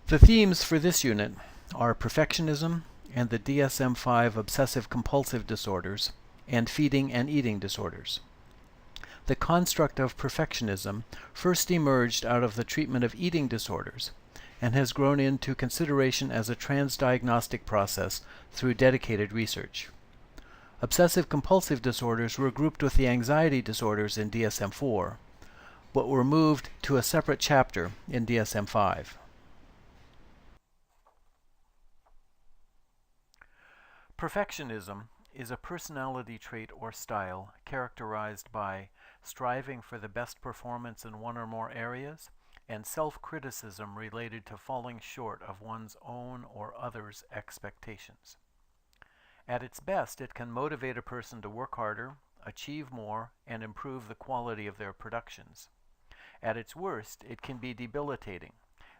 The themes for this unit are perfectionism and the DSM-5 obsessive-compulsive disorders and feeding and eating disorders. The construct of perfectionism first emerged out of the treatment of eating disorders and has grown into consideration as a transdiagnostic process through dedicated research. Obsessive-compulsive disorders were grouped with the anxiety disorders in DSM-4, but were moved to a separate chapter in DSM-5. Perfectionism is a personality trait or style characterized by striving for the best performance in one or more areas and self-criticism related to falling short of one's own or others' expectations. At its best, it can motivate a person to work harder, achieve more, and improve the quality of their productions. At its worst, it can be debilitating,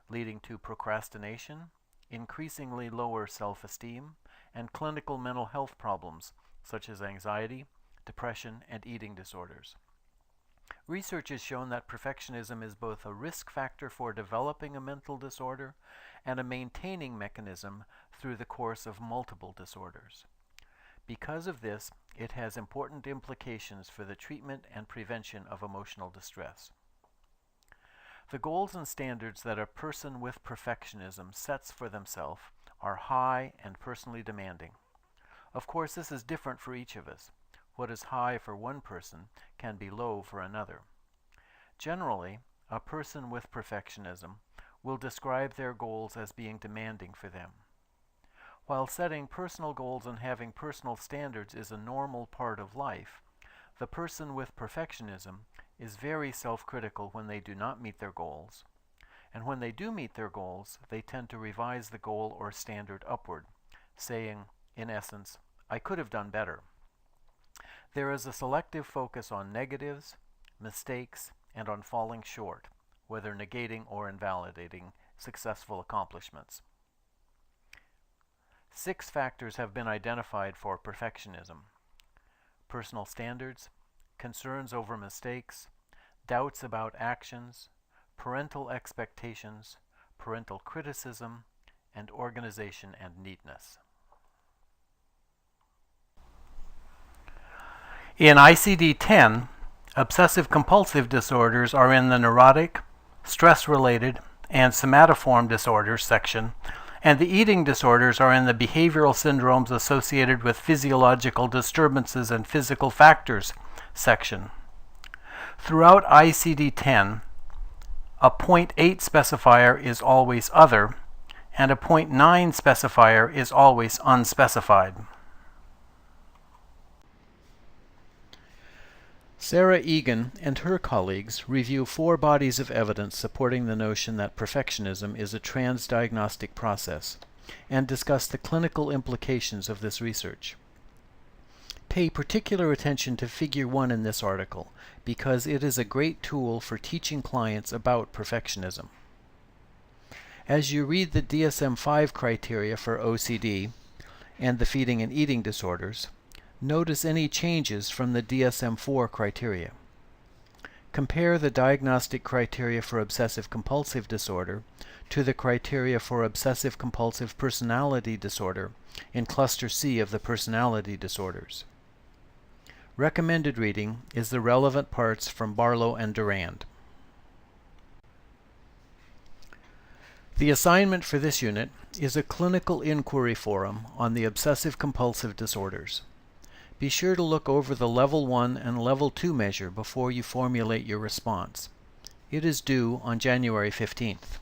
leading to procrastination, increasingly lower self-esteem, and clinical mental health problems such as anxiety, depression, and eating disorders. Research has shown that perfectionism is both a risk factor for developing a mental disorder and a maintaining mechanism through the course of multiple disorders. Because of this, it has important implications for the treatment and prevention of emotional distress. The goals and standards that a person with perfectionism sets for themselves are high and personally demanding. Of course, this is different for each of us. What is high for one person can be low for another. Generally, a person with perfectionism will describe their goals as being demanding for them. While setting personal goals and having personal standards is a normal part of life, the person with perfectionism is very self-critical when they do not meet their goals. And when they do meet their goals, they tend to revise the goal or standard upward, saying, in essence, "I could have done better." There is a selective focus on negatives, mistakes, and on falling short, whether negating or invalidating successful accomplishments. 6 factors have been identified for perfectionism: personal standards, concerns over mistakes, doubts about actions, parental expectations, parental criticism, and organization and neatness. In ICD-10, obsessive-compulsive disorders are in the neurotic, stress-related, and somatoform disorders section, and the eating disorders are in the behavioral syndromes associated with physiological disturbances and physical factors section. Throughout ICD-10, a 0.8 specifier is always other, and a 0.9 specifier is always unspecified. Sarah Egan and her colleagues review 4 bodies of evidence supporting the notion that perfectionism is a transdiagnostic process and discuss the clinical implications of this research. Pay particular attention to Figure 1 in this article because it is a great tool for teaching clients about perfectionism. As you read the DSM-5 criteria for OCD and the feeding and eating disorders, notice any changes from the DSM-4 criteria. Compare the diagnostic criteria for obsessive-compulsive disorder to the criteria for obsessive-compulsive personality disorder in Cluster C of the personality disorders. Recommended reading is the relevant parts from Barlow and Durand. The assignment for this unit is a clinical inquiry forum on the obsessive-compulsive disorders. Be sure to look over the Level 1 and Level 2 measure before you formulate your response. It is due on January 15th.